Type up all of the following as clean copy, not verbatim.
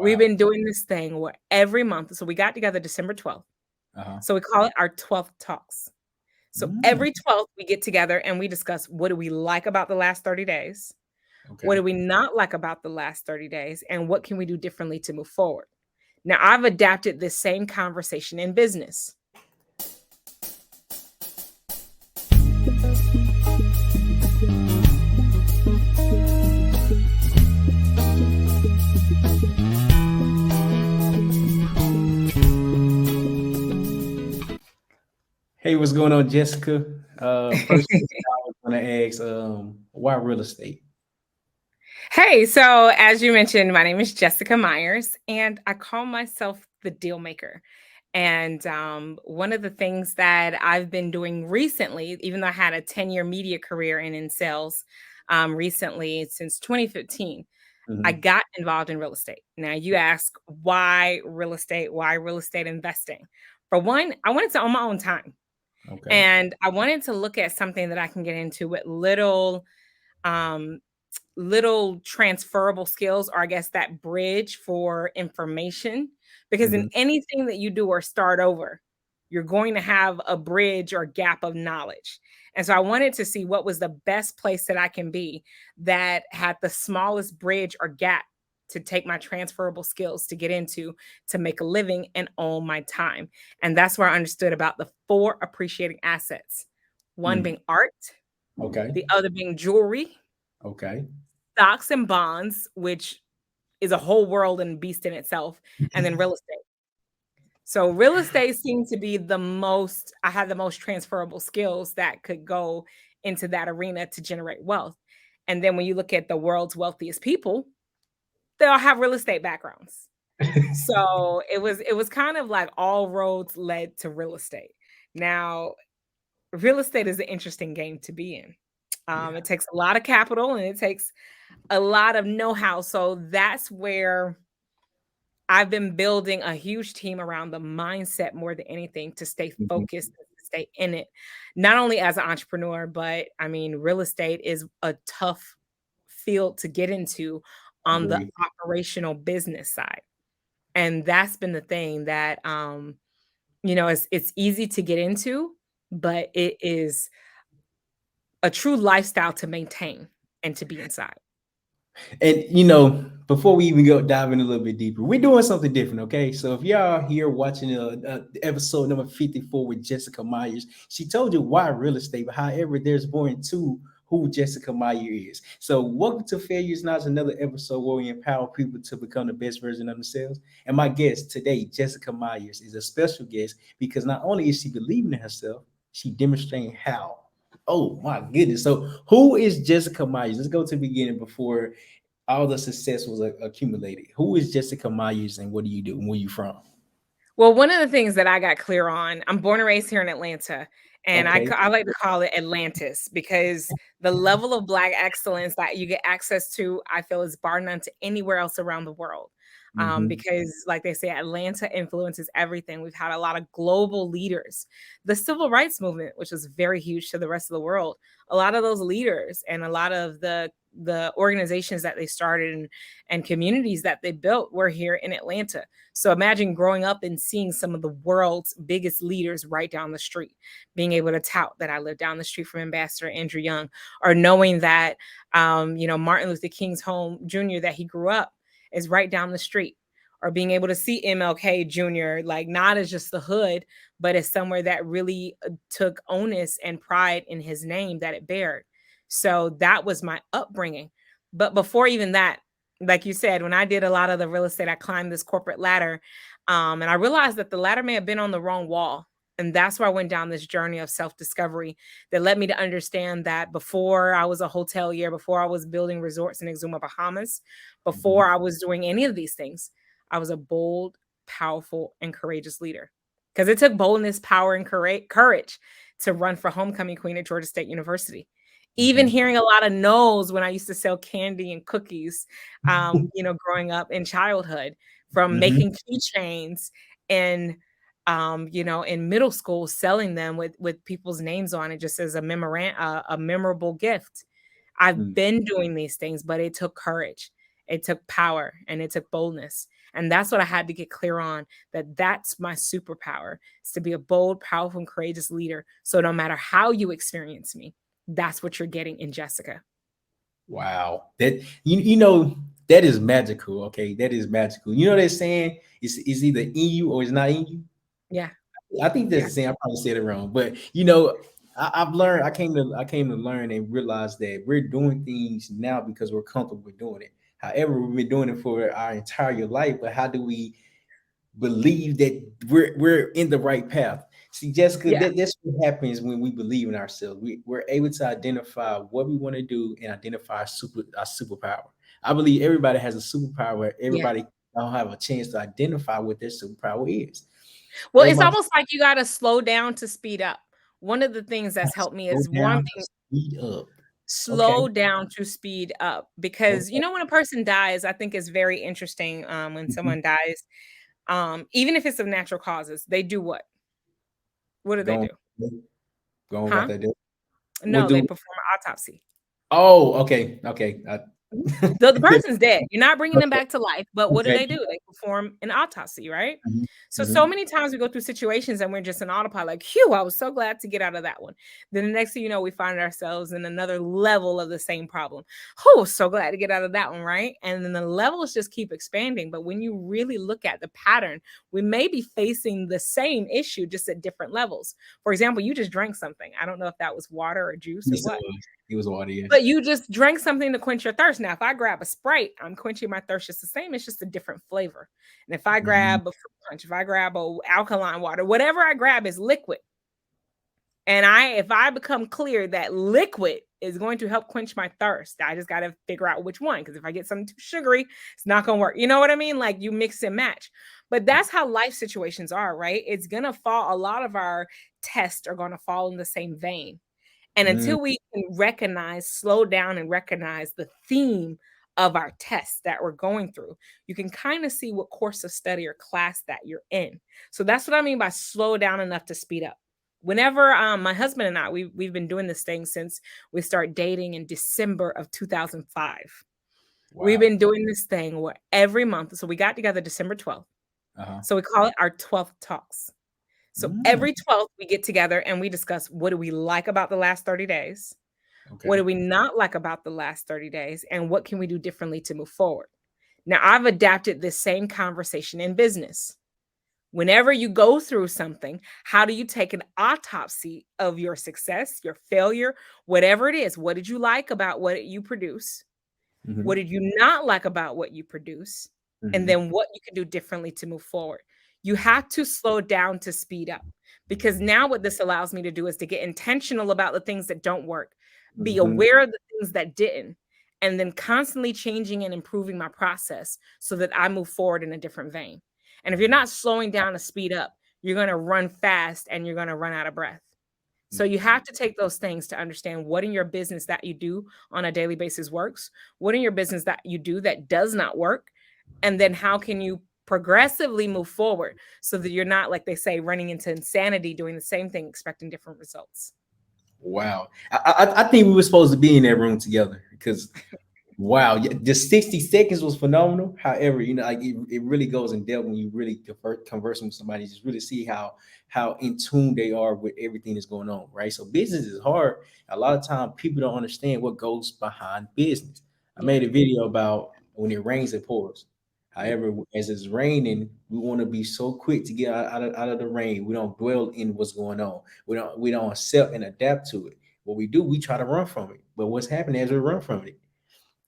We've Wow. been doing this thing where every month, so we got together December 12th. Uh-huh. So we call it our 12th talks. So Mm, every 12th we get together and we discuss what do we like about the last 30 days? What okay. do we not like about the last 30 days? And what can we do differently to move forward? Now, I've adapted this same conversation in business. Hey, what's going on, Jessica? First question I was gonna ask, why real estate? Hey, so as you mentioned, my name is Jessica Myers, and I call myself the deal maker. And one of the things that I've been doing recently, even though I had a 10-year media career and in sales recently since 2015, I Mhm. got involved in real estate. Now, you ask why real estate? Why real estate investing? For one, I wanted to own my own time, Okay. and I wanted to look at something that I can get into with um, little transferable skills, or I guess that bridge for information. Because in Mhm. anything that you do or start over, you're going to have a bridge or gap of knowledge. And so I wanted to see what was the best place that I can be that had the smallest bridge or gap to take my transferable skills to get into to make a living and own my time. And that's where I understood about the four appreciating assets, one Mm. being art, Okay. the other being jewelry, Okay. stocks and bonds, which is a whole world and beast in itself, and then real estate. So real estate seemed to be the most I had the most transferable skills that could go into that arena to generate wealth. And then when you look at the world's wealthiest people, they all have real estate backgrounds. So it was kind of like all roads led to real estate. Now, real estate is an interesting game to be in. Yeah. It takes a lot of capital and it takes a lot of know-how. So that's where I've been building a huge team around the mindset more than anything to stay Mhm. focused, to stay in it. Not only as an entrepreneur, but I mean, real estate is a tough field to get into on the Agree. operational business side. And that's been the thing that it's easy to get into, but it is a true lifestyle to maintain and to be inside. And before we even go diving a little bit deeper, we're doing something different, okay? So if y'all here watching episode number 54 with Jessica Myers, she told you why real estate, but however, there's more into who Jessica Myers is. So welcome to Failure is Not another episode where we empower people to become the best version of themselves. And my guest today, Jessica Myers, is a special guest because not only is she believing in herself, she demonstrating how. Oh my goodness. So who is Jessica Myers? Let's go to the beginning before all the success was accumulated. Who is Jessica Myers and what do you do? And where you from? Well, one of the things that I got clear on, I'm born and raised here in Atlanta, and Okay. I like to call it Atlantis because the level of Black excellence that you get access to, I feel, is bar none to anywhere else around the world. Hmm. Because, like they say, Atlanta influences everything. We've had a lot of global leaders. The civil rights movement, which was very huge to the rest of the world, a lot of those leaders and a lot of the organizations that they started and communities that they built were here in Atlanta. So imagine growing up and seeing some of the world's biggest leaders right down the street, being able to tout that I live down the street from Ambassador Andrew Young, or knowing that, Martin Luther King's home Jr. that he grew up is right down the street, or being able to see MLK Jr. like not as just the hood, but as somewhere that really took onus and pride in his name that it bared. So that was my upbringing. But before even that, like you said, when I did a lot of the real estate, I climbed this corporate ladder. And I realized that the ladder may have been on the wrong wall. And that's where I went down this journey of self discovery that led me to understand that before I was a hotelier, before I was building resorts in Exuma, Bahamas, Hmm. before I was doing any of these things, I was a bold, powerful, and courageous leader. Because it took boldness, power, and courage to run for homecoming queen at Georgia State University. Even Hmm. hearing a lot of no's when I used to sell candy and cookies, growing up in childhood, from Hmm. making keychains and in middle school, selling them with people's names on it just as a memorable gift. I've been doing these things, but it took courage. It took power and it took boldness. And that's what I had to get clear on, that that's my superpower, is to be a bold, powerful, and courageous leader. So no matter how you experience me, that's what you're getting in Jessica. Wow. That you know that is magical. Okay. That is magical. You know they're saying it's either in you or it's not in you. Yeah. I think that's Yeah. the same. I probably said it wrong, but you know, I've learned. I came to learn and realize that we're doing things now because we're comfortable with doing it. However, we've been doing it for our entire life. But how do we believe that we're in the right path? See, Jessica, Yeah. that's what happens when we believe in ourselves. We're able to identify what we want to do and identify our superpower. I believe everybody has a superpower where Yeah. everybody don't have a chance to identify what their superpower is. Well, As it's my almost like you got to slow down to speed up. One of the things that's helped me slow is one down to being speed up. Okay. slow down to speed up, because Okay. when a person dies, I think it's very interesting, when Mhm. someone dies, even if it's of natural causes, they do what do they Go do? on. Go on about Huh? that. Deal. What No, they do? perform an autopsy. Oh, okay. Okay. Mhm. The person's dead. You're not bringing them Okay. back to life, but what do? Okay. They perform an autopsy, right? Mhm. So Mhm. many times we go through situations and we're just in autopilot, like, "Phew, I was so glad to get out of that one." Then the next thing you know, we find ourselves in another level of the same problem. "Oh, so glad to get out of that one," right? And then the levels just keep expanding. But when you really look at the pattern, we may be facing the same issue, just at different levels. For example, you just drank something. I don't know if that was water or juice or Yes, it what. was. It was water. Yes. But you just drank something to quench your thirst. Now, if I grab a Sprite, I'm quenching my thirst just the same. It's just a different flavor. And if I Mhm. grab a fruit punch, if I grab a alkaline water, whatever I grab is liquid. And if I become clear that liquid is going to help quench my thirst, I just got to figure out which one. Because if I get something too sugary, it's not going to work. You know what I mean? Like, you mix and match. But that's how life situations are, right? It's going to fall. A lot of our tests are going to fall in the same vein. And Mm, until we can slow down and recognize the theme of our tests that we're going through, you can kind of see what course of study or class that you're in. So that's what I mean by slow down enough to speed up. Whenever my husband and I, we've been doing this thing since we started dating in December of 2005. We've wow. been doing this thing where every month, so we got together December 12th. Uh-huh. So we call it our 12th talks. So Mm, every 12th, we get together and we discuss, what do we like about the last 30 days? What okay. do we not like about the last 30 days? And what can we do differently to move forward? Now, I've adapted this same conversation in business. Whenever you go through something, how do you take an autopsy of your success, your failure, whatever it is? What did you like about what you produce? What Mhm. did you not like about what you produce? And Mhm. then what you can do differently to move forward. You have to slow down to speed up, because now what this allows me to do is to get intentional about the things that don't work, be Mhm. aware of the things that didn't, and then constantly changing and improving my process so that I move forward in a different vein. And if you're not slowing down to speed up, you're going to run fast and you're going to run out of breath. So you Mhm. have to take those things to understand what in your business that you do on a daily basis works, what in your business that you do that does not work, and then how can you progressively move forward so that you're not, like they say, running into insanity doing the same thing expecting different results. Wow. I think we were supposed to be in that room together because wow, yeah, the 60 seconds was phenomenal. However, like it really goes in depth when you really conversing with somebody, just really see how in tune they are with everything that's going on, right? So business is hard. A lot of time people don't understand what goes behind business. I Yeah. made a video about when it rains, it pours. Yeah. However, as it's raining, we want to be so quick to get out of the rain. We don't dwell in what's going on. We don't accept and adapt to it. What we do, we try to run from it. But what's happening as we run from it?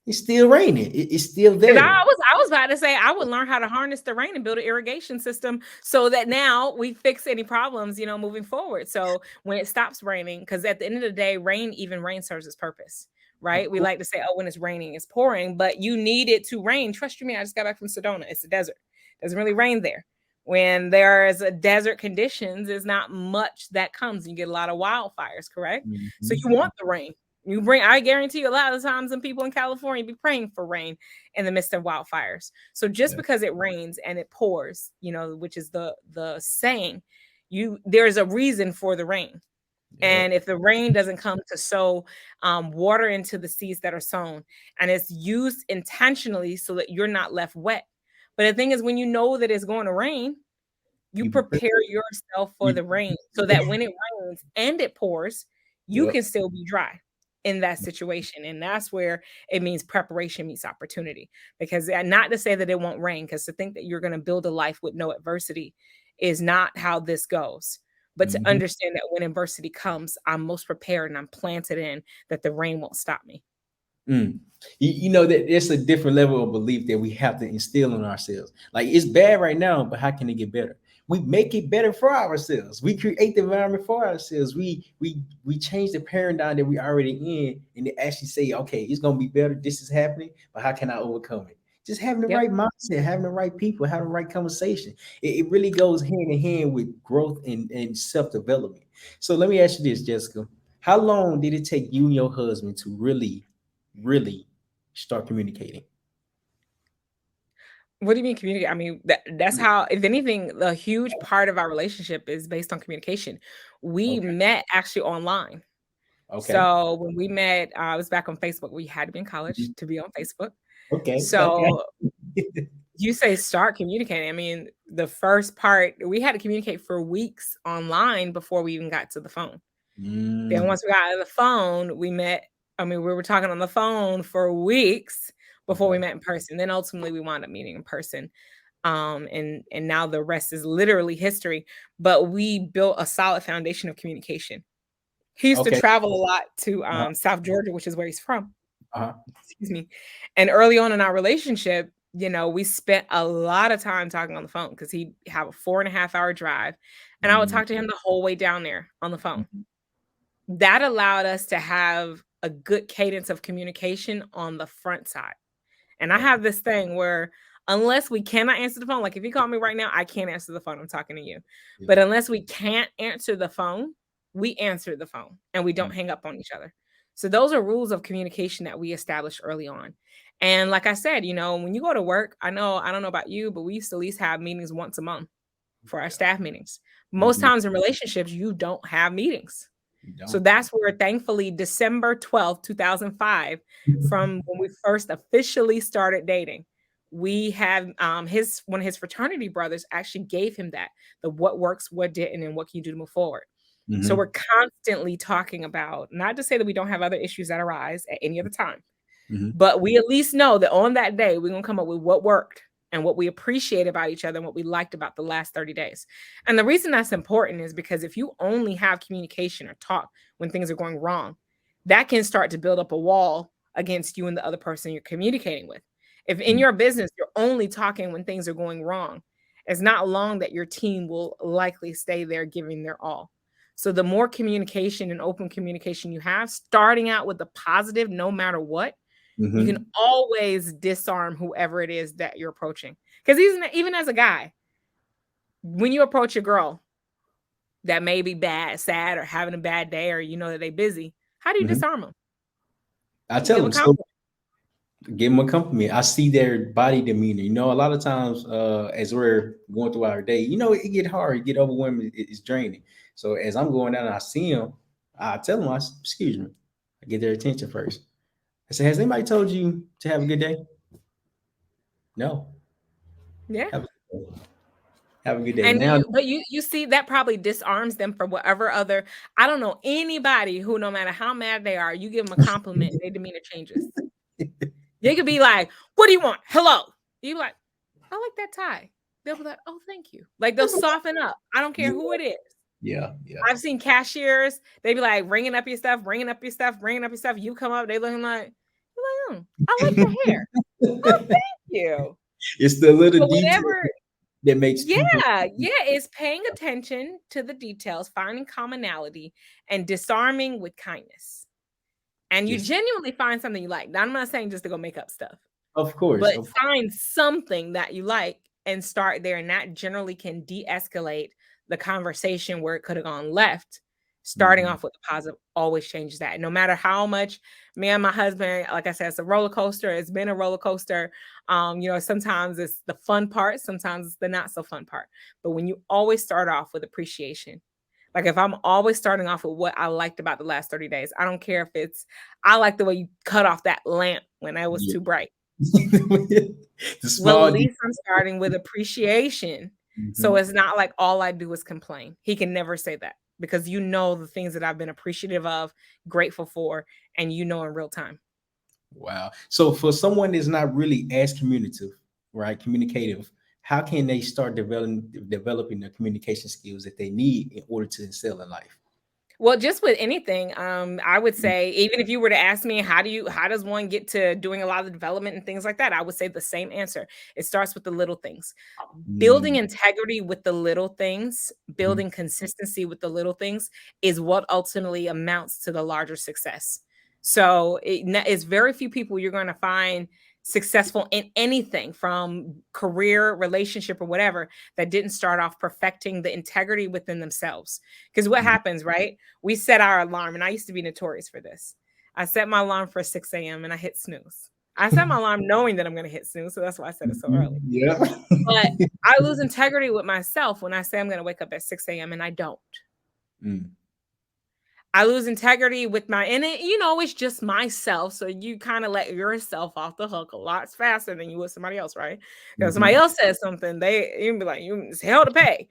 It's still raining. It's still Because there. I was about to say I would learn how to harness the rain and build an irrigation system so that now we fix any problems, moving forward. So when it stops raining, because at the end of the day, rain serves its purpose, Of right? We course. like to say, oh, when it's raining, it's pouring, but you need it to rain. Trust you me, I just got back from Sedona. It's a desert. It doesn't really rain there. When there is a desert conditions, there's not much that comes. You get a lot of wildfires, correct? So you Mhm. want the rain. I guarantee you a lot of the times, and people in California be praying for rain in the midst of wildfires. So just Yeah. because it rains and it pours, which is the saying, there's a reason for the rain. Yep. And if the rain doesn't come to sow water into the seeds that are sown, and it's used intentionally so that you're not left wet. But the thing is, when you know that it's going to rain, you You prepare. prepare yourself for You, the rain so that when it rains and it pours, you yep. can still be dry in that situation. And that's where it means preparation meets opportunity. Because not to say that it won't rain, because to think that you're going to build a life with no adversity is not how this goes. But to Mhm. understand that when adversity comes, I'm most prepared and I'm planted in that the rain won't stop me. Mm. You know that it's a different level of belief that we have to instill in ourselves. Like it's bad right now, but how can it get better? We make it better for ourselves. We create the environment for ourselves. We change the paradigm that we already in, and they actually say, okay, it's gonna be better. This is happening, but how can I overcome it? Just having the Yep. right mindset, having the right people, having the right conversation. It really goes hand in hand with growth and self development. So let me ask you this, Jessica: how long did it take you and your husband to really start communicating? What do you mean communicate? I mean, that's how, if anything, a huge part of our relationship is based on communication. We Okay. met actually online. Okay. So when we met, I was back on Facebook. We had to be in college Mhm. to be on Facebook. Okay. Okay. So you say start communicating. I mean, the first part, we had to communicate for weeks online before we even got to the phone. Then Mm, once we got out of the phone, we met. I mean, we were talking on the phone for weeks before we okay. met in person. Then ultimately we wound up meeting in person. And now the rest is literally history. But we built a solid foundation of communication. He used to Okay. travel a lot to Uh-huh. South Georgia, which is where he's from. Uh-huh. Excuse me. And early on in our relationship, we spent a lot of time talking on the phone because he'd have a 4.5 hour drive. And I would Mm, talk to him the whole way down there on the phone. mhm. That allowed us to have a good cadence of communication on the front side. And I Okay. have this thing where unless we cannot answer the phone, like if you call me right now, I can't answer the phone. I'm talking to you. Yeah. But unless we can't answer the phone, we answer the phone and we Mm, don't hang up on each other. So those are rules of communication that we established early on. And like I said, when you go to work, I don't know about you, but we used to at least have meetings once a month for our yeah. staff meetings. Most Mhm. times in relationships, you don't have meetings. You So don't. that's where thankfully December 12th, 2005, from when we first officially started dating, we have his one of his fraternity brothers actually gave him the what works, what didn't, and what can you do to move forward. So we're Mhm. constantly talking about, not to say that we don't have other issues that arise at any other time, Mhm. but we at least know that on that day, we're going to come up with what worked and what we appreciate about each other and what we liked about the last 30 days. And the reason that's important is because if you only have communication or talk when things are going wrong, that can start to build up a wall against you and the other person you're communicating with. If in Mm, your business you're only talking when things are going wrong, it's not long that your team will likely stay there giving their all. So the more communication and open communication you have, starting out with the positive no matter what, you can mhm. always disarm whoever it is that you're approaching. Because even as a guy, when you approach a girl that may be bad, sad, or having a bad day, or you know that they're busy, how do you Mhm. disarm them? I You tell give a them so. compliment. Give them a compliment. I see their body demeanor. A lot of times, as we're going through our day, it get hard, it get overwhelming, it's draining. So as I'm going down and I see them, I tell them, excuse me. I get their attention first. I say, has anybody told you to have a good day? No. Yeah. Have a good day. Have a good day. And Now, you see that probably disarms them for whatever other. I don't know anybody who, no matter how mad they are, you give them a compliment, their demeanor changes. They could be like, "What do you want? Hello." You be like, "I like that tie." They'll be like, "Oh, thank you." Like they'll soften up. I don't care yeah, who it is. yeah, yeah. I've seen cashiers, they be like ringing up your stuff, bringing up your stuff, bringing up your stuff. You come up, they looking like, you're like, I like your hair. Oh, thank you. It's the little So detail whatever, that makes people. yeah, it's paying attention to the details, finding commonality, and disarming with kindness. And you Just, genuinely find something you like. Now, I'm not saying just to go make up stuff. of course, But of find something that you like and start there, and that generally can de-escalate the conversation where it could have gone left. Starting Mhm, off with the positive always changes that. No matter how much me and my husband, like I said, it's a roller coaster. It's been a roller coaster. Sometimes it's the fun part, sometimes it's the not so fun part. But when you always start off with appreciation, Like if I'm always starting off with what I liked about the last 30 days, I don't care if it's, I like the way you cut off that lamp when I was Yeah. too bright. The Well, at small least I'm starting with appreciation. So Mhm. it's not like all I do is complain. He can never say that because you know the things that I've been appreciative of, grateful for, and you know in real time. Wow. So for someone that's not really as communicative, right, communicative, how can they start developing the communication skills that they need in order to excel in life? Well, just with anything, I would say even if you were to ask me how does one get to doing a lot of the development and things like that, I would say the same answer. It starts with the little things. Building Mm, integrity with the little things, mhm, building consistency with the little things is what ultimately amounts to the larger success. So it's very few people you're going to find successful in anything from career, relationship, or whatever that didn't start off perfecting the integrity within themselves. Because what mhm, happens, right? We set our alarm, and I used to be notorious for this. I set my alarm for 6 a.m. and I hit snooze. I set my alarm knowing that I'm going to hit snooze, so that's why I set it so mhm. early. Yeah. But I lose integrity with myself when I say I'm going to wake up at 6 a.m. and I don't. Mm, I lose integrity with my, and it, it's just myself. So you kind of let yourself off the hook a lot faster than you would somebody else, right? Because somebody mhm. else says something, you be like, it's hell to pay.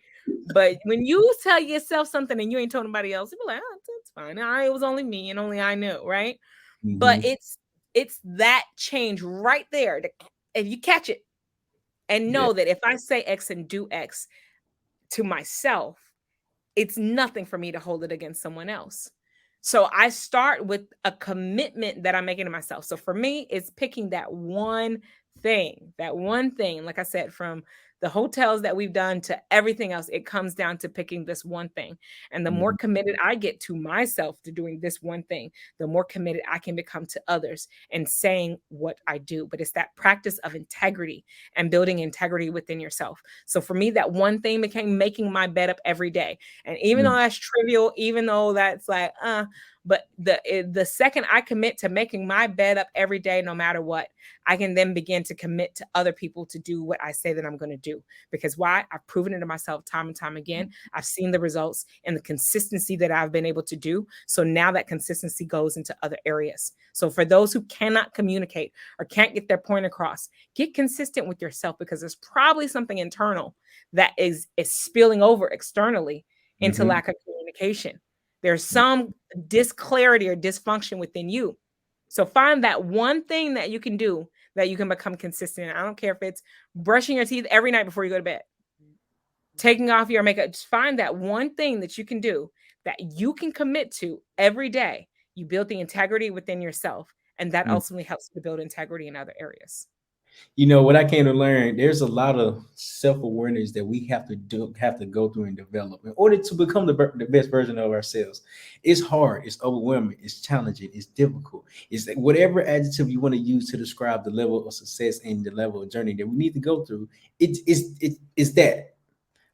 But when you tell yourself something and you ain't told nobody else, you be like, oh, it's fine. It was only me and only I knew, right? But Mhm. it's that change right there. If you catch it and Yeah. know that if I say X and do X to myself, it's nothing for me to hold it against someone else. So I start with a commitment that I'm making to myself. So for me, it's picking that one thing, like I said, from the hotels that we've done to everything else, it comes down to picking this one thing. And the more Mhm. committed I get to myself to doing this one thing, the more committed I can become to others and saying what I do. But it's that practice of integrity and building integrity within yourself. So for me, that one thing became making my bed up every day. And even though Mm, that's trivial, even though that's like, but the second I commit to making my bed up every day, no matter what, I can then begin to commit to other people to do what I say that I'm going to do. Because why? I've proven it to myself time and time again. I've seen the results and the consistency that I've been able to do. So now that consistency goes into other areas. So for those who cannot communicate or can't get their point across, get consistent with yourself because there's probably something internal that is spilling over externally into mhm. lack of communication. There's some disclarity or dysfunction within you. So find that one thing that you can do that you can become consistent. I don't care if it's brushing your teeth every night before you go to bed, taking off your makeup. Just find that one thing that you can do that you can commit to every day. You build the integrity within yourself, and that Mm. ultimately helps you to build integrity in other areas. You know what I came to learn? There's a lot of self-awareness that we have to go through and develop in order to become the best version of ourselves. It's hard, it's overwhelming, it's challenging, it's difficult. It's like whatever adjective you want to use to describe the level of success and the level of journey that we need to go through. It's that.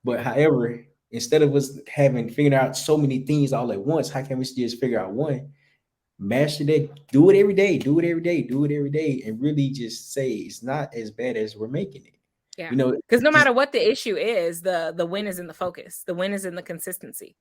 But however, instead of us having figured out so many things all at once, how can we just figure out one? Master that, do it every day, do it every day, do it every day, and really just say it's not as bad as we're making it. Yeah, You know, because no just matter what the issue is, the win is in the focus. The win is in the consistency.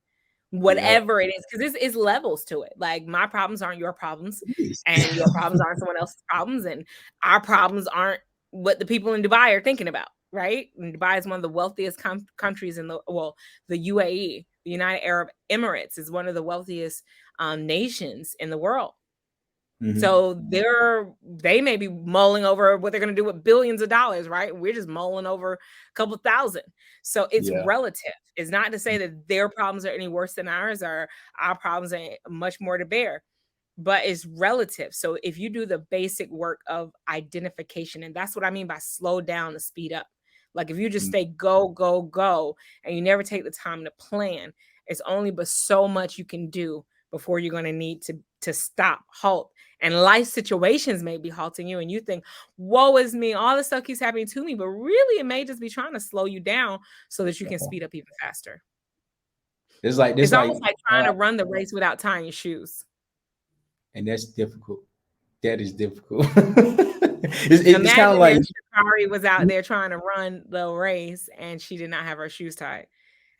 yeah, Whatever it is, because it's levels to it. Like my problems aren't your problems, it is. and your problems aren't someone else's problems, and our problems aren't what the people in Dubai are thinking about, right? And Dubai is one of the wealthiest countries in the the UAE, the United Arab Emirates, is one of the wealthiest nations in the world. Mhm. So they may be mulling over what they're going to do with billions of dollars, right? We're just mulling over a couple thousand. So it's Yeah. relative. It's not to say that their problems are any worse than ours or our problems are much more to bear, but it's relative. So if you do the basic work of identification, and that's what I mean by slow down to speed up. Like if you just Mm, stay go, go, go, and you never take the time to plan, it's only but so much you can do before you're going to need to stop, halt. And life situations may be halting you, and you think, woe is me, all this stuff keeps happening to me. But really, it may just be trying to slow you down so that you can yeah. speed up even faster. It's It's like, almost like trying to run the race without tying your shoes. and that's difficult. That is difficult. It's kind of Imagine like, if Shakari was out there trying to run the race and she did not have her shoes tied.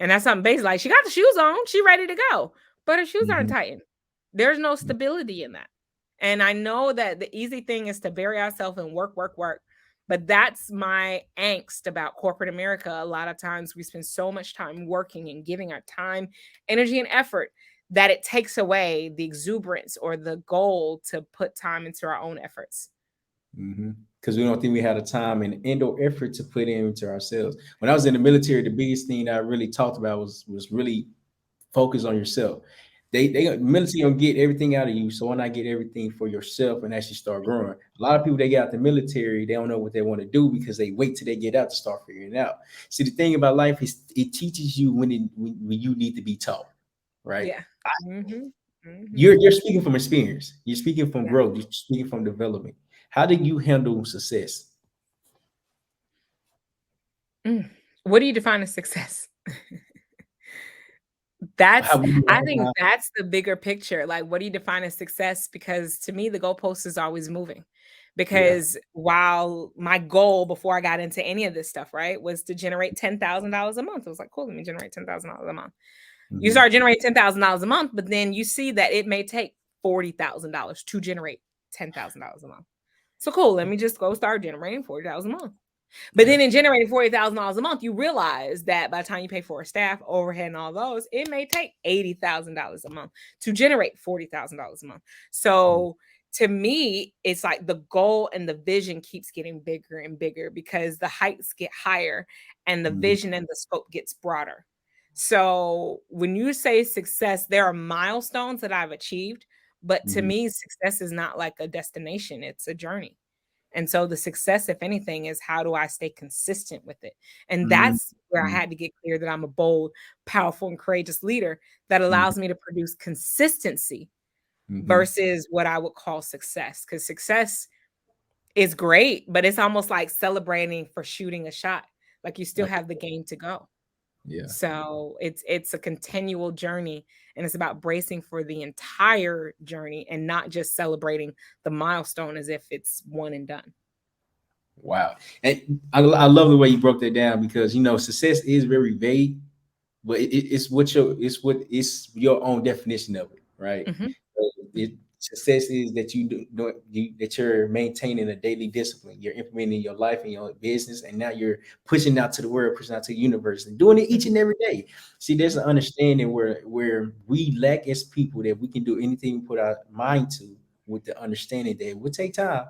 And that's something basic. Like she got the shoes on, she ready to go, but her shoes aren't Mhm. tightened. There's no stability in that. And I know that the easy thing is to bury ourselves in work, work, work. But that's my angst about corporate America. A lot of times we spend so much time working and giving our time, energy, and effort that it takes away the exuberance or the goal to put time into our own efforts. Because we don't think we had the time and or effort to put into ourselves. When I was in the military, the biggest thing that I really talked about was really focus on yourself. They military gonna get everything out of you, so why not get everything for yourself and actually start growing? A lot of people they get out the military, they don't know what they want to do because they wait till they get out to start figuring it out. See, the thing about life is it teaches you when you need to be taught, right? Yeah. Hmm. Hmm. You're speaking from experience. You're speaking from Yeah. growth. You're speaking from development. How do you handle success? Mm. What do you define as success? How That's will you I think recognize? that's the bigger picture. Like, what do you define as success? Because to me, the goalpost is always moving. Yeah. Because while my goal before I got into any of this stuff, right, was to generate $10,000 a month. I was like, cool, let me generate $10,000 a month. You Hmm. start generating $10,000 a month, but then you see that it may take $40,000 to generate $10,000 a month. So cool, let me just go start generating 40,000 a month. But Yeah. then in generating $40,000 a month, you realize that by the time you pay for a staff, overhead, and all those, it may take $80,000 a month to generate $40,000 a month. Mm-hmm. So to me, it's like the goal and the vision keeps getting bigger and bigger because the heights get higher and the Mm-hmm. vision and the scope gets broader. So when you say success, there are milestones that I've achieved, but to Mm-hmm. me, success is not like a destination, it's a journey. And so the success, if anything, is how do I stay consistent with it? And that's where I Mm-hmm. had to get clear that I'm a bold, powerful, and courageous leader that allows me to produce consistency Mm-hmm. versus what I would call success. Because success is great, but it's almost like celebrating for shooting a shot. Like you still Like, have the game to go. yeah. So it's a continual journey and it's about bracing for the entire journey and not just celebrating the milestone as if it's one and done. Wow. And I love the way you broke that down because success is very vague, but it's your own definition of it, right? Mhm. So Mhm. success is that that you're maintaining a daily discipline, you're implementing in your life and your business, and now you're pushing out to the world, pushing out to the universe, and doing it each Mhm. and every day. See, there's Mhm. an understanding where we lack as people that we can do anything we put our mind to, with the understanding that it will take time,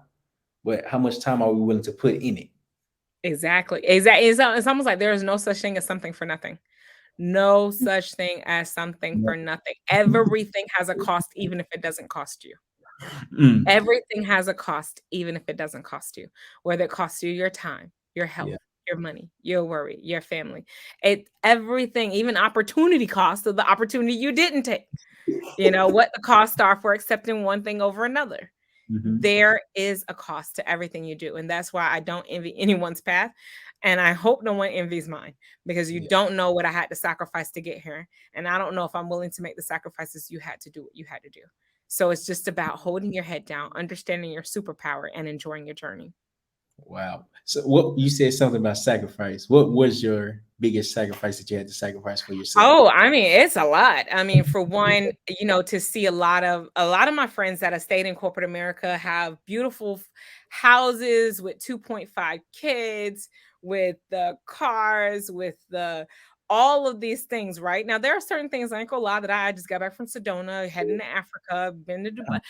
but how much time are we willing to put in it? Exactly. Exactly. It's almost like there is no such thing as something for nothing. No such thing as something for nothing. Everything has a cost, even if it doesn't cost you. Mm, Everything has a cost, even if it doesn't cost you, whether it costs you your time, your health, yeah. your money, your worry, your family. It everything, even opportunity cost of the opportunity you didn't take. What the costs are for accepting one thing over another. Hmm. There is a cost to everything you do, and that's why I don't envy anyone's path, and I hope no one envies mine because you Yeah. don't know what I had to sacrifice to get here, and I don't know if I'm willing to make the sacrifices you had to do what you had to do. So it's just about holding your head down, understanding your superpower, and enjoying your journey. Wow. So what you said something about sacrifice. What was your biggest sacrifice that you had to sacrifice for yourself? Oh, I mean, it's a lot. I mean, for one, to see a lot of my friends that have stayed in corporate America have beautiful houses with 2.5 kids, with the cars, with the all of these things, right? Now, there are certain things I ain't gonna lie that I just got back from Sedona, heading to Africa, been to Dubai.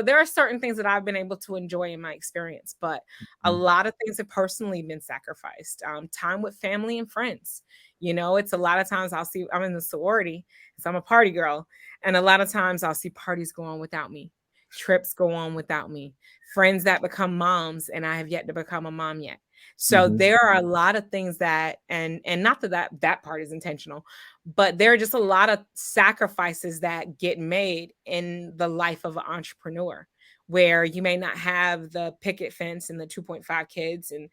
There are certain things that I've been able to enjoy in my experience, but a Mhm. lot of things have personally been sacrificed. Time with family and friends. It's a lot of times I'm in the sorority, so I'm a party girl. And a lot of times I'll see parties go on without me, trips go on without me, friends that become moms, and I have yet to become a mom yet. So Mhm. there are a lot of things that, and not that part is intentional, but there are just a lot of sacrifices that get made in the life of an entrepreneur where you may not have the picket fence and the 2.5 kids and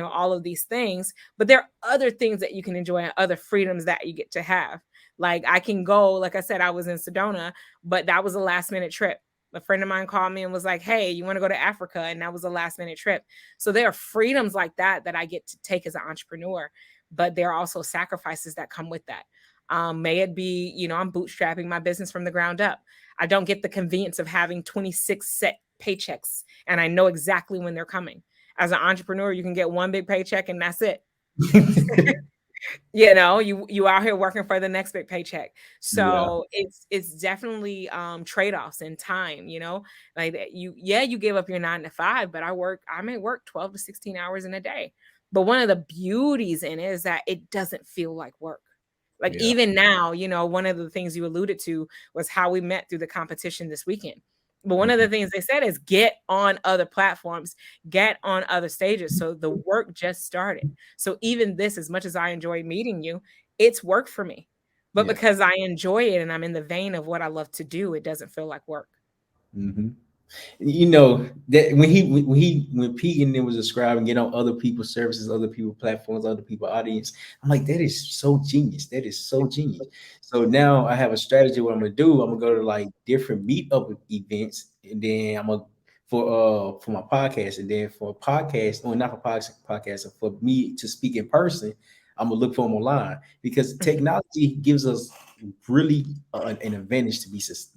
all of these things, but there are other things that you can enjoy and other freedoms that you get to have. Like I can go, like I said, I was in Sedona, but that was a last minute trip. A friend of mine called me and was like, "Hey, you want to go to Africa?" And that was a last minute trip. So there are freedoms like that that I get to take as an entrepreneur. but there are also sacrifices that come with that. May it be, I'm bootstrapping my business from the ground up. I don't get the convenience of having 26 set paychecks and I know exactly when they're coming. As an entrepreneur, you can get one big paycheck and that's it. You out here working for the next big paycheck. Yeah. So it's definitely trade-offs in time, like that. You give up your 9 to 5, but I may work 12 to 16 hours in a day. But one of the beauties in it is that it doesn't feel like work. Like Yeah. even now, one of the things you alluded to was how we met through the competition this weekend. But one of Mhm. the things they said is get on other platforms, get on other stages. So the work just started. So even this, as much as I enjoy meeting you, it's work for me. But Yeah. because I enjoy it and I'm in the vein of what I love to do, it doesn't feel like work. Hmm. You know that when Pete and them was describing get on other people's services, other people's platforms, other people's audience, I'm like, that is so genius. That is so genius. So now I have a strategy. What I'm gonna do, I'm gonna go to like different meetup events, and then I'm gonna for my podcast, and then for a podcast, or not for podcast, for me to speak in person, I'm gonna look for them online because technology gives us really an advantage to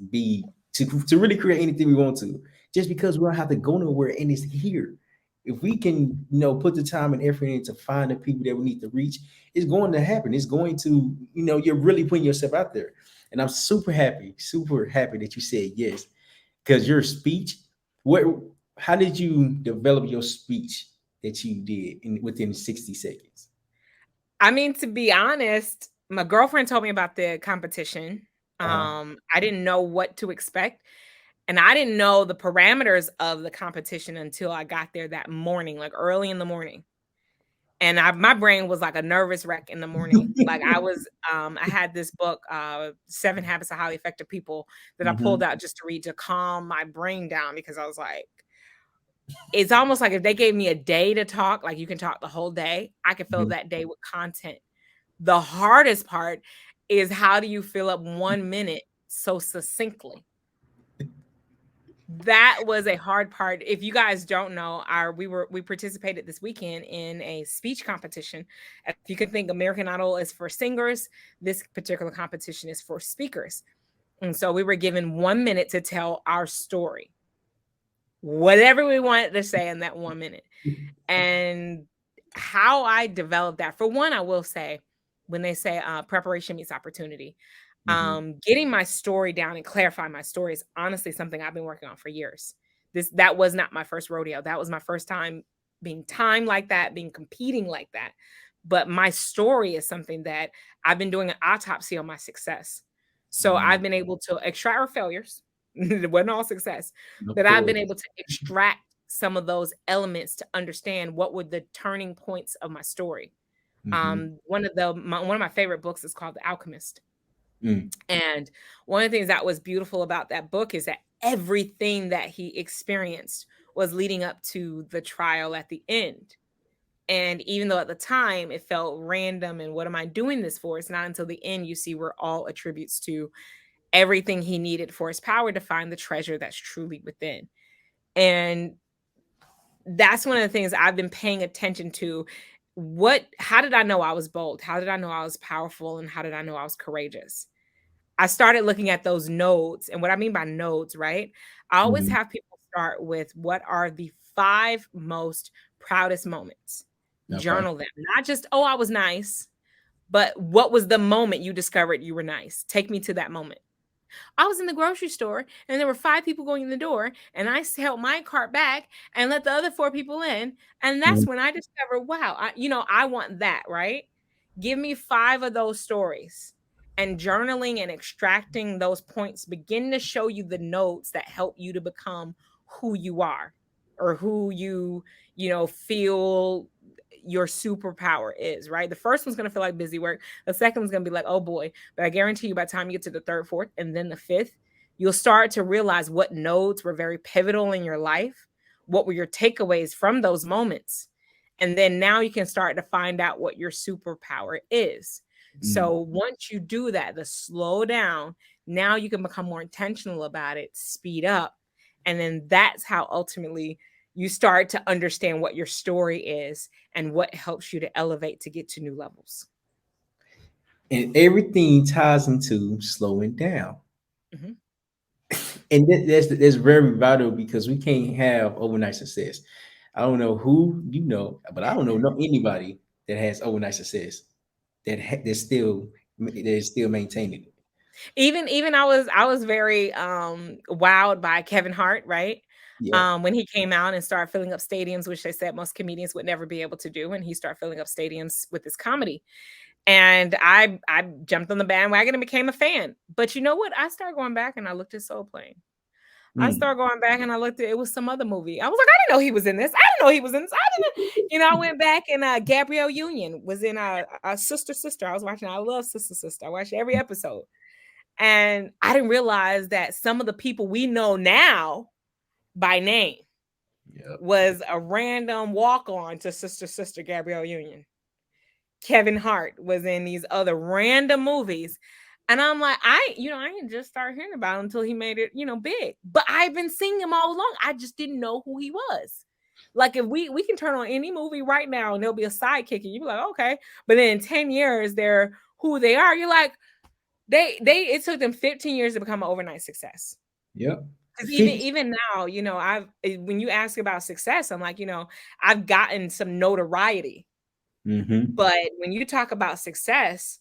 be to really create anything we want to, just because we don't have to go nowhere and it's here. If we can, put the time and effort in to find the people that we need to reach, it's going to happen. It's going to, you're really putting yourself out there. And I'm super happy that you said yes. Because your speech, what how did you develop your speech that you did within 60 seconds? I mean, to be honest, my girlfriend told me about the competition. Uh-huh. I didn't know what to expect. And I didn't know the parameters of the competition until I got there that morning, like early in the morning. And my brain was like a nervous wreck in the morning. Like I had this book, 7 Habits of Highly Effective People, that I Hmm. pulled out just to read to calm my brain down because I was like, it's almost like if they gave me a day to talk, like you can talk the whole day, I could fill Hmm. that day with content. The hardest part is how do you fill up 1 minute so succinctly? That was a hard part. If you guys don't know, we participated this weekend in a speech competition. If you can think American Idol is for singers, this particular competition is for speakers. And so we were given 1 minute to tell our story, whatever we wanted to say in that 1 minute. And how I developed that, for one, I will say, when they say preparation meets opportunity, Hmm. getting my story down and clarifying my story is honestly something I've been working on for years. That was not my first rodeo. That was my first time being timed like that, being competing like that. But my story is something that I've been doing an autopsy on my success. So I've been able to extract our failures. It wasn't all success, Of but I've been course. able to extract some of those elements to understand what were the turning points of my story. Hmm. One of my favorite books is called The Alchemist. Mm. And one of the things that was beautiful about that book is that everything that he experienced was leading up to the trial at the end. And even though at the time it felt random and what am I doing this for? It's not until the end you see where all attributes to everything he needed for his power to find the treasure that's truly within. And that's one of the things I've been paying attention to. How did I know I was bold? How did I know I was powerful? And how did I know I was courageous? I started looking at those nodes. And what I mean by nodes, right? I always Mhm. have people start with what are the 5 most proudest moments. Okay. Journal them, not just, oh, I was nice, but what was the moment you discovered you were nice? Take me to that moment. I was in the grocery store and there were 5 people going in the door, and I held my cart back and let the other 4 people in. And that's Mhm. when I discovered, wow, I want that, right? Give me 5 of those stories. And journaling and extracting those points begin to show you the notes that help you to become who you are, or who feel your superpower is, right? The first one's going to feel like busy work. The second one's going to be like, oh boy. But I guarantee you, by the time you get to the third, fourth, and then the fifth, you'll start to realize what nodes were very pivotal in your life. What were your takeaways from those moments? And then now you can start to find out what your superpower is. Mm. So once you do that, the slow down, now you can become more intentional about it, speed up. And then that's how ultimately you start to understand what your story is and what helps you to elevate to get to new levels. And everything ties into slowing down. Mhm. And that's very vital because we can't have overnight success. I don't know who you know, but I don't know anybody that has overnight success that is still maintaining it. Even I was very wowed by Kevin Hart, right? Yep. When he came out and started filling up stadiums, which they said most comedians would never be able to do, and he started filling up stadiums with his comedy. And I jumped on the bandwagon and became a fan. But you know what? I started going back and I looked at Soul Plane. I Mm. started going back and I looked at it was some other movie. I was like, I didn't know he was in this. I didn't know he was in this. I didn't, I went back and Gabrielle Union was in a Sister Sister. I was watching. I love Sister Sister. I watched every episode. And I didn't realize that some of the people we know now by name Yep. was a random walk on to Sister Sister Gabrielle Union. Kevin Hart was in these other random movies. And I'm like, I didn't just start hearing about him until he made it, big. But I've been seeing him all along. I just didn't know who he was. Like if we can turn on any movie right now and there'll be a sidekick and you'll be like, okay. But then in 10 years, they're who they are. You're like, it took them 15 years to become an overnight success. Yep. Because even 50. even now, when you ask about success, I'm like, I've gotten some notoriety. Mm-hmm. But when you talk about success,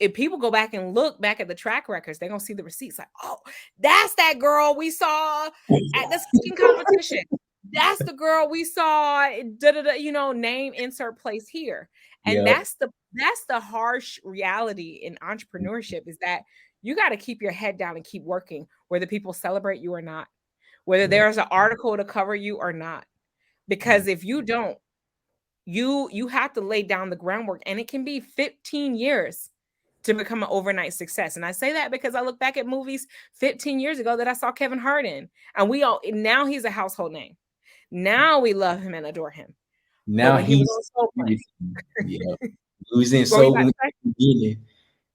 if people go back and look back at the track records, they're gonna see the receipts like, oh, that's that girl we saw at the speaking competition. That's the girl we saw, da, da, da, name insert place here. And Yep. that's the harsh reality in entrepreneurship is that you got to keep your head down and keep working, whether people celebrate you or not, whether Yep. there's an article to cover you or not. Because if you don't, you have to lay down the groundwork, and it can be 15 years to become an overnight success. And I say that because I look back at movies 15 years ago that I saw Kevin Hart in, and now he's a household name. Now we love him and adore him. But Now when he was he's on Soul Plane, yeah. He was in what were you so about to say? beginning.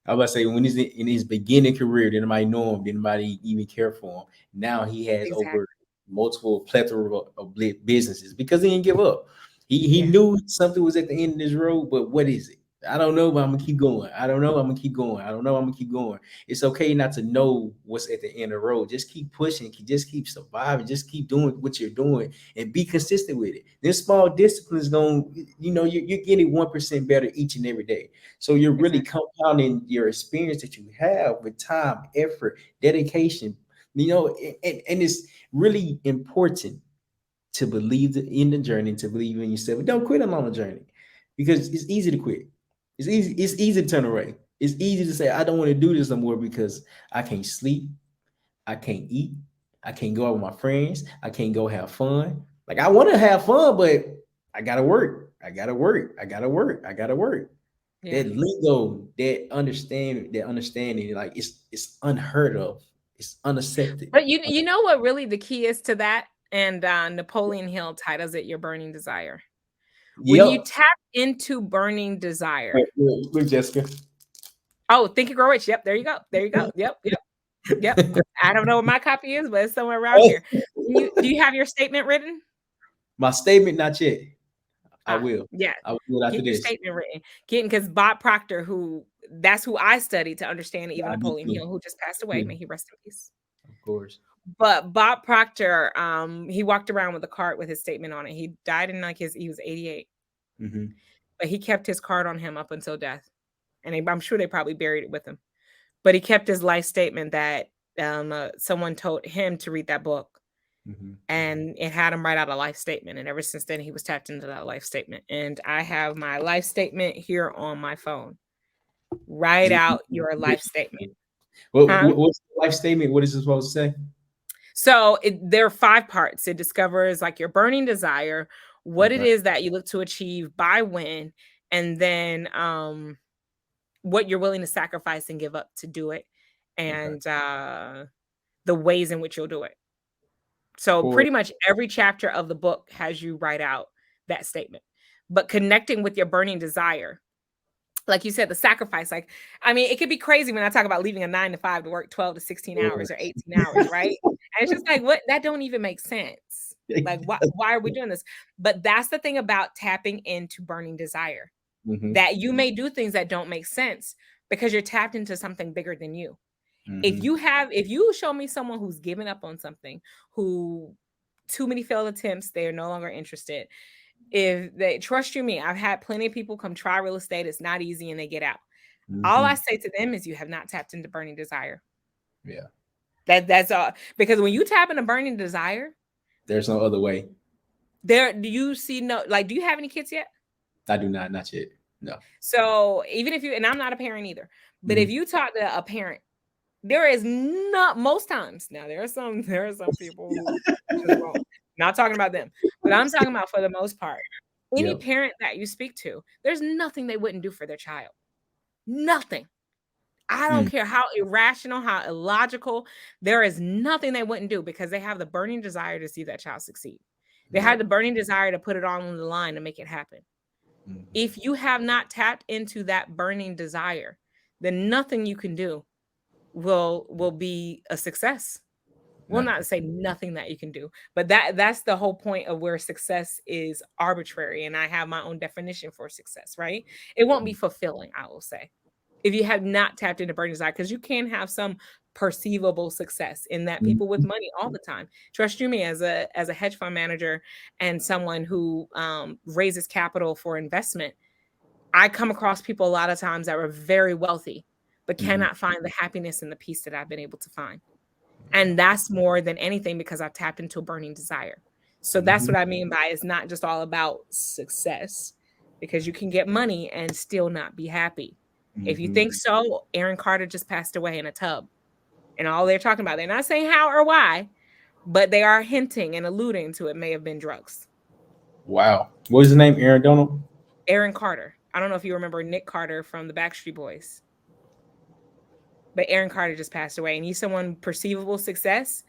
I was about to say when he's in his beginning career, didn't nobody know him, didn't nobody even care for him. Now he has Exactly. over multiple plethora of businesses because he didn't give up. He Yeah. knew something was at the end of this road, but what is it? I don't know, but I'm gonna keep going. I don't know, I'm gonna keep going. I don't know, I'm gonna keep going. It's okay not to know what's at the end of the road. Just keep pushing, just keep surviving, just keep doing what you're doing and be consistent with it. This small discipline is going, you're getting 1% better each and every day. So you're really Exactly. compounding your experience that you have with time, effort, dedication, and it's really important to believe in the journey, to believe in yourself. But don't quit along the journey because it's easy to quit. It's easy to turn away. It's easy to say, I don't want to do this no more because I can't sleep, I can't eat, I can't go out with my friends, I can't go have fun. Like I want to have fun, but I gotta work. I gotta work. I gotta work. I gotta work. Yeah. That lingo, that understanding, like it's unheard of. It's unaccepted. But you know what really the key is to that? And Napoleon Hill titles it your burning desire. When you Yep. tap into burning desire. Look, Jessica. Oh, Think and Grow Rich. Yep, there you go. There you go. Yep, yep, yep. I don't know what my copy is, but it's somewhere around here. Do you have your statement written? My statement, not yet. I Ah, will. yeah. I will do it after Get your this. statement written. Getting because Bob Proctor, that's who I studied to understand even I do Napoleon too. Hill, who just passed away. Yeah, May he rest in peace. of course. But Bob Proctor, he walked around with a card with his statement on it. He died in he was 88, Hmm. but he kept his card on him up until death. And I'm sure they probably buried it with him. But he kept his life statement that someone told him to read that book, Hmm. and it had him write out a life statement. And ever since then, he was tapped into that life statement. And I have my life statement here on my phone. Write out your life statement. Huh? What's the life statement? What is it supposed to say? So there are 5 parts. It discovers like your burning desire, what it Okay. is that you look to achieve by when, and then what you're willing to sacrifice and give up to do it, Okay. and the ways in which you'll do it. So For pretty much every chapter of the book has you write out that statement. But connecting with your burning desire, like you said, the sacrifice, like, I mean, it could be crazy when I talk about leaving a 9 to 5 to work 12 to 16 hours or 18 hours, right? And it's just like, what? That don't even make sense. Like, why are we doing this? But that's the thing about tapping into burning desire, Hmm. that you may do things that don't make sense because you're tapped into something bigger than you. Hmm. If you show me someone who's given up on something, who too many failed attempts, they are no longer interested. If they trust you me, I've had plenty of people come try real estate. It's not easy and they get out. All I Hmm. say to them is you have not tapped into burning desire. Yeah. That's all, because when you tap into burning desire, There's no other way. there do you see no, like, do you have any kids yet? I do not. Not yet. No. So even if you, and I'm not a parent either, but if Hmm. you talk to a parent, there is not, most times, now there are some people who just won't. Not talking about them, but I'm talking about for the most part. Any Yep. parent that you speak to, there's nothing they wouldn't do for their child. Nothing. I don't Mm. care how irrational, how illogical, there is nothing they wouldn't do because they have the burning desire to see that child succeed. They have Yep. the burning desire to put it on the line to make it happen. Hmm. If you have not tapped into that burning desire, then nothing you can do will be a success. Will Nothing. not say nothing that you can do, but that's the whole point of where success is arbitrary, and I have my own definition for success, right? It won't be fulfilling, I will say, if you have not tapped into burning desire, because you can have some perceivable success in that people with Mhm. money all the time. Trust you me, as a hedge fund manager and someone who raises capital for investment, I come across people a lot of times that are very wealthy, but Mhm. cannot find the happiness and the peace that I've been able to find. And that's more than anything because I've tapped into a burning desire. So that's Mhm. what I mean by it's not just all about success, because you can get money and still not be happy. If you Mhm. think so, Aaron Carter just passed away in a tub. And all they're talking about, they're not saying how or why, but they are hinting and alluding to it may have been drugs. Wow. What was his name? Aaron Donald? Aaron Carter. I don't know if you remember Nick Carter from the Backstreet Boys, but Aaron Carter just passed away. And he's someone perceivable success,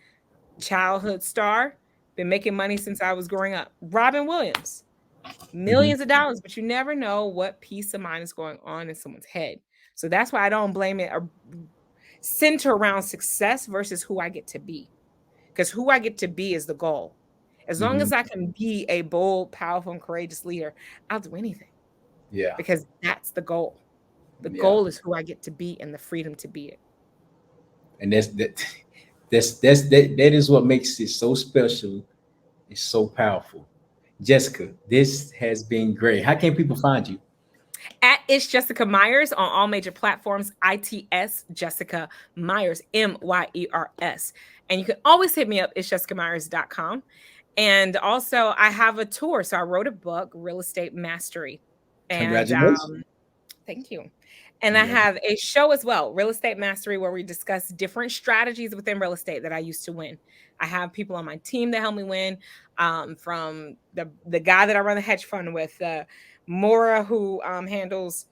childhood star, been making money since I was growing up. Robin Williams, Mhm. millions of dollars, but you never know what peace of mind is going on in someone's head. So that's why I don't blame it or center around success versus who I get to be. Because who I get to be is the goal. As long Mhm. as I can be a bold, powerful, and courageous leader, I'll do anything Yeah. because that's the goal. The Yeah. goal is who I get to be and the freedom to be it. And that is what makes it so special. It's so powerful. Jessica, this has been great. How can people find you? At It's Jessica Myers on all major platforms. ITS Jessica Myers, Myers. And you can always hit me up, it's jessicamyers.com. And also, I have a tour. So I wrote a book, Real Estate Mastery. And Congratulations. thank you. And I Congratulations. have a show as well, Real Estate Mastery, where we discuss different strategies within real estate that I used to win. I have people on my team that help me win, from the guy that I run the hedge fund with, Mora, who handles,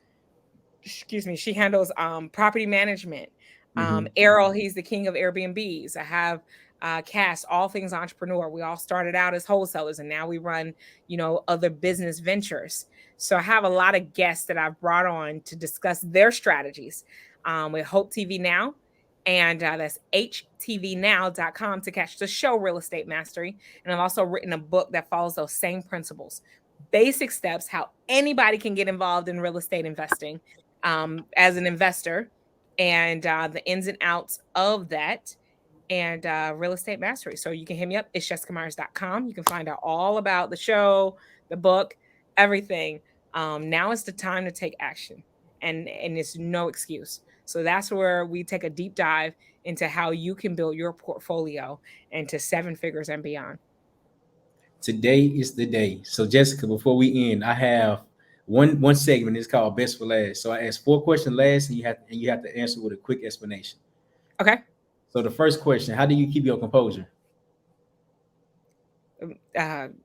excuse me, she handles property management. Mhm. Errol, he's the king of Airbnbs. I have Cass, all things entrepreneur. We all started out as wholesalers and now we run, other business ventures. So I have a lot of guests that I've brought on to discuss their strategies with Hope TV Now. And that's htvnow.com to catch the show Real Estate Mastery. And I've also written a book that follows those same principles, basic steps, how anybody can get involved in real estate investing as an investor, and the ins and outs of that, and real estate mastery. So you can hit me up. It's jessicamyers.com. You can find out all about the show, the book, everything. Now is the time to take action, and it's no excuse. So that's where we take a deep dive into how you can build your portfolio into seven figures and beyond. Today is the day. So Jessica, before we end, I have one segment. It's called Best for Last. So I ask four questions last, and you have to answer with a quick explanation. Okay. So the first question: how do you keep your composure?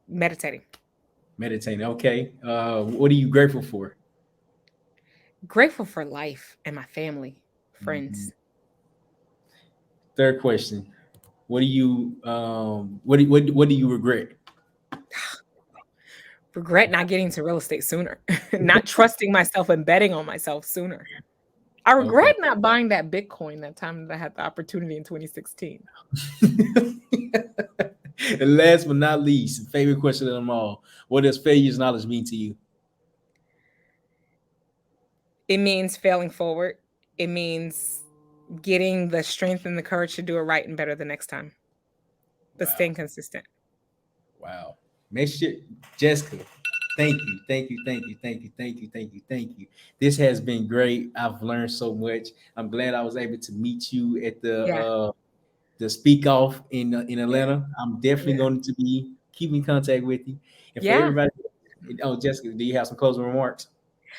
Meditating. Meditating. Okay. What are you grateful for? Grateful for life and my family, Mhm. friends. Third question: what do you regret? Regret not getting to real estate sooner, not trusting myself and betting on myself sooner. I Okay. regret not buying that Bitcoin that time that I had the opportunity in 2016. And last but not least, favorite question of them all: what does failure's knowledge mean to you? It means failing forward. It means getting the strength and the courage to do it right and better the next time, but Wow. staying consistent. Wow. Make sure, Jessica, thank you, thank you, thank you, thank you, thank you, thank you, thank you. This has been great. I've learned so much. I'm glad I was able to meet you at Yeah, the speak off in yeah, Atlanta. I'm definitely yeah, going to be keeping contact with you. And for yeah. everybody, oh Jessica, do you have some closing remarks?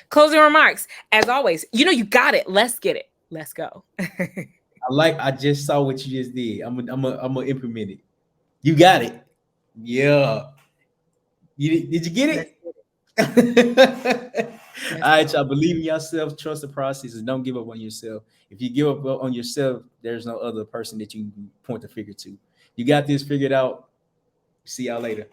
Closing remarks. As always, you got it. Let's get it. Let's go. I just saw what you just did. I'm gonna implement it. You got it. Yeah. Did you get Let's it? get it. All Let's right, go. y'all. Believe in yourself, trust the process, and don't give up on yourself. If you give up on yourself, there's no other person that you can point the figure to. You got this figured out. See y'all later.